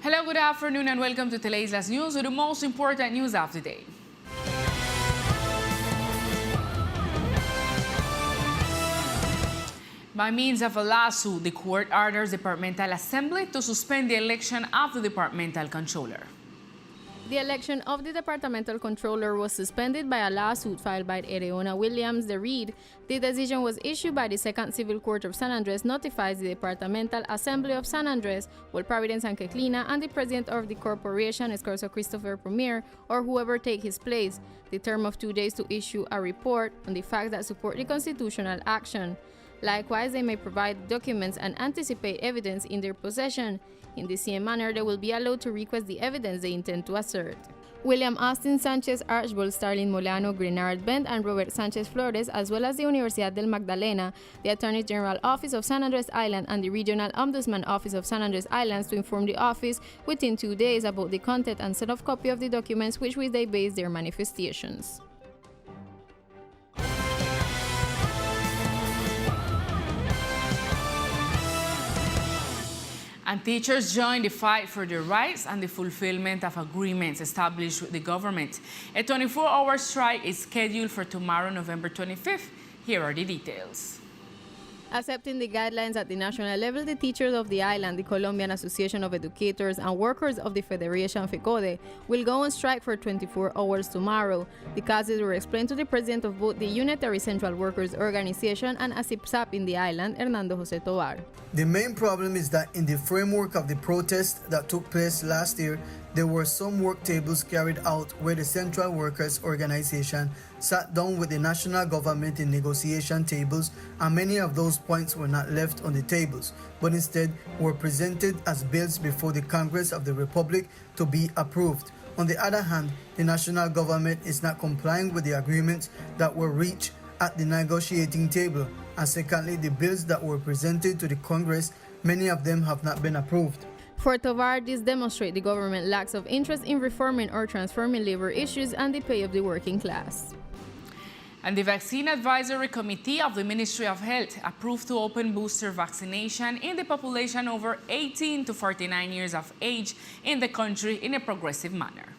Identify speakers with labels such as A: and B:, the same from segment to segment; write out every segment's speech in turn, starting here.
A: Hello, good afternoon, and welcome to Teleislas News with the most important news of the day. By means of a lawsuit, the court orders the Departmental Assembly to suspend the election of the departmental controller.
B: The election of the departmental controller was suspended by a lawsuit filed by Ereona Williams de Reed. The decision was issued by the Second Civil Court of San Andres, notifies the Departmental Assembly of San Andres, Providence and Queclina, and the president of the corporation, Escorzo Christopher Premier, or whoever take his place, the term of 2 days to issue a report on the facts that support the constitutional action. Likewise, they may provide documents and anticipate evidence in their possession. In the same manner, they will be allowed to request the evidence they intend to assert. William Austin Sanchez, Archibald Starling Molano, Grenard Bent, and Robert Sanchez Flores, as well as the Universidad del Magdalena, the Attorney General Office of San Andres Island, and the Regional Ombudsman Office of San Andres Islands to inform the office within 2 days about the content and send off copy of the documents which they base their manifestations.
A: And teachers join the fight for their rights and the fulfillment of agreements established with the government. A 24-hour strike is scheduled for tomorrow, November 25th. Here are the details.
B: Accepting the guidelines at the national level, the teachers of the island, the Colombian Association of Educators, and workers of the Federation FECODE will go on strike for 24 hours tomorrow. The causes were explained to the president of both the Unitary Central Workers Organization and ASIPSAP in the island, Hernando Jose Tovar.
C: The main problem is that in the framework of the protest that took place last year, there were some work tables carried out where the Central Workers Organization sat down with the national government in negotiation tables, and many of those points were not left on the tables, but instead were presented as bills before the Congress of the Republic to be approved. On the other hand, the national government is not complying with the agreements that were reached at the negotiating table, and secondly, the bills that were presented to the Congress, many of them have not been approved.
B: For Tovar, this demonstrates the government lacks of interest in reforming or transforming labor issues and the pay of the working class.
A: And the Vaccine Advisory Committee of the Ministry of Health approved to open booster vaccination in the population over 18 to 49 years of age in the country in a progressive manner.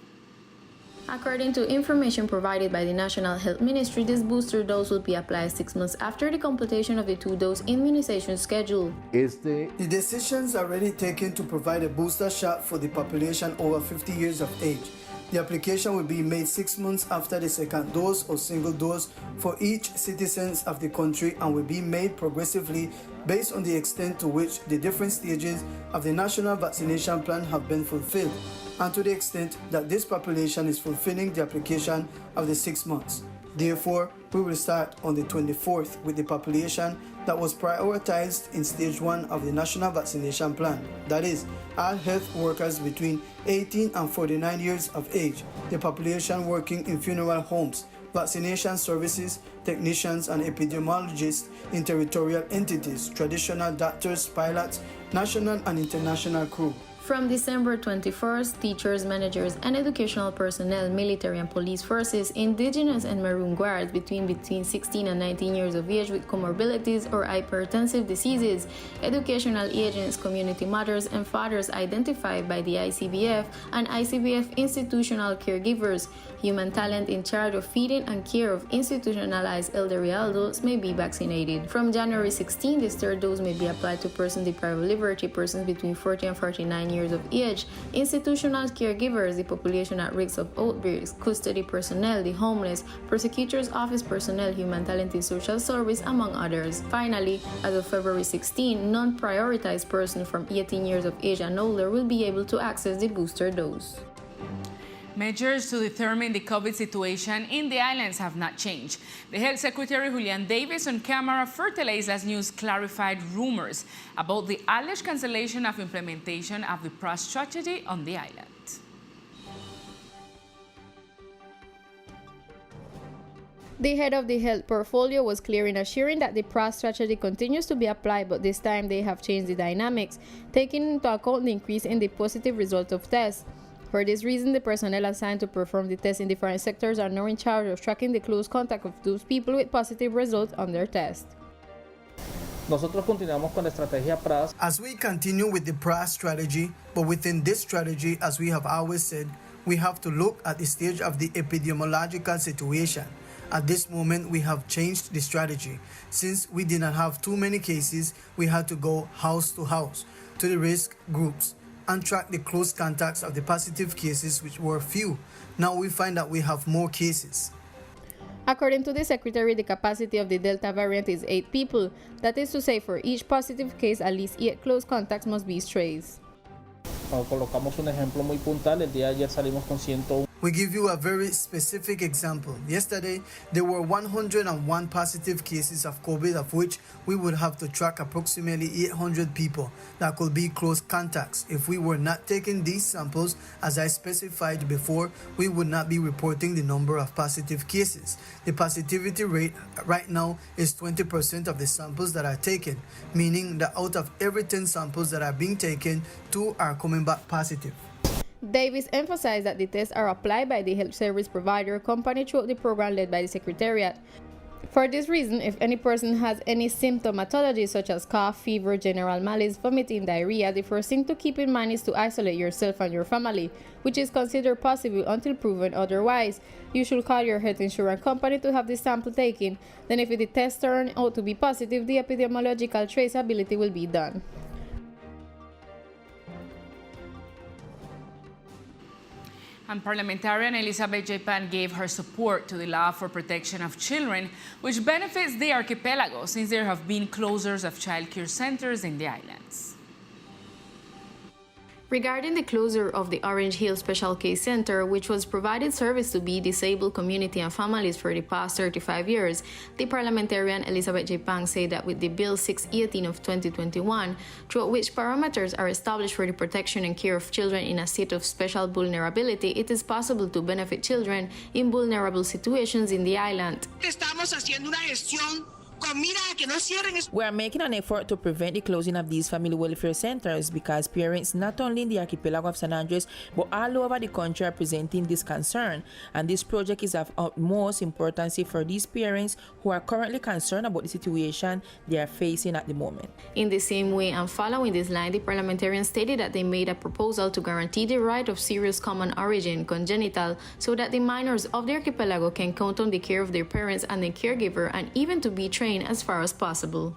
B: According to information provided by the National Health Ministry, this booster dose will be applied 6 months after the completion of the 2-dose immunization schedule.
C: The decisions are already taken to provide a booster shot for the population over 50 years of age. The application will be made 6 months after the second dose or single dose for each citizen of the country, and will be made progressively based on the extent to which the different stages of the national vaccination plan have been fulfilled, and to the extent that this population is fulfilling the application of the 6 months. Therefore, we will start on the 24th with the population that was prioritized in stage 1 of the national vaccination plan. That is, all health workers between 18 and 49 years of age, the population working in funeral homes, vaccination services, technicians and epidemiologists in territorial entities, traditional doctors, pilots, national and international crew.
B: From December 21st, teachers, managers, and educational personnel, military and police forces, indigenous and maroon guards between 16 and 19 years of age with comorbidities or hypertensive diseases, educational agents, community mothers, and fathers identified by the ICBF and ICBF institutional caregivers, human talent in charge of feeding and care of institutionalized elderly adults may be vaccinated. From January 16, this third dose may be applied to persons deprived of liberty, persons between 40 and 49 years of age, institutional caregivers, the population at risk of outbreaks, custody personnel, the homeless, prosecutor's office personnel, human talent in social service, among others. Finally, as of February 16, non-prioritized persons from 18 years of age and older will be able to access the booster dose.
A: Measures to determine the COVID situation in the islands have not changed. The Health Secretary Julian Davis on camera for Teleislas News clarified rumors about the alleged cancellation of implementation of the PROS strategy on the island.
B: The head of the health portfolio was clear in assuring that the PROS strategy continues to be applied, but this time they have changed the dynamics, taking into account the increase in the positive result of tests. For this reason, the personnel assigned to perform the tests in different sectors are now in charge of tracking the close contact of those people with positive results on their test.
D: Nosotros continuamos con la estrategia PRAS.
C: As we continue with the PRAS strategy, but within this strategy, as we have always said, we have to look at the stage of the epidemiological situation. At this moment, we have changed the strategy. Since we did not have too many cases, we had to go house to house to the risk groups and track the close contacts of the positive cases, which were few. Now we find that we have more cases.
B: According to the Secretary, the capacity of the Delta variant is 8 people. That is to say, for each positive case, at least 8 close contacts must be strays.
D: Colocamos un ejemplo muy puntual. El día de ayer salimos con 101.
C: We give you a very specific example. Yesterday, there were 101 positive cases of COVID, of which we would have to track approximately 800 people that could be close contacts. If we were not taking these samples, as I specified before, we would not be reporting the number of positive cases. The positivity rate right now is 20% of the samples that are taken, meaning that out of every 10 samples that are being taken, 2 are coming back positive.
B: Davis emphasized that the tests are applied by the health service provider company throughout the program led by the Secretariat. For this reason, if any person has any symptomatology such as cough, fever, general malaise, vomiting, diarrhea, the first thing to keep in mind is to isolate yourself and your family, which is considered possible until proven otherwise. You should call your health insurance company to have the sample taken. Then if the test turns out to be positive, the epidemiological traceability will be done.
A: And parliamentarian Elizabeth J. Pan gave her support to the law for protection of children, which benefits the archipelago since there have been closures of child care centers in the islands.
B: Regarding the closure of the Orange Hill Special Case Center, which was provided service to the disabled community and families for the past 35 years, the parliamentarian Elizabeth J. Pang said that with the Bill 618 of 2021, through which parameters are established for the protection and care of children in a state of special vulnerability, it is possible to benefit children in vulnerable situations in the island.
E: Estamos haciendo una gestión con mira a que no cierren.
F: We are making an effort to prevent the closing of these family welfare centers because parents not only in the archipelago of San Andres but all over the country are presenting this concern, and this project is of utmost importance for these parents who are currently concerned about the situation they are facing at the moment.
B: In the same way and following this line, the parliamentarian stated that they made a proposal to guarantee the right of serious common origin, congenital, so that the minors of the archipelago can count on the care of their parents and their caregiver and even to be trained as far as possible.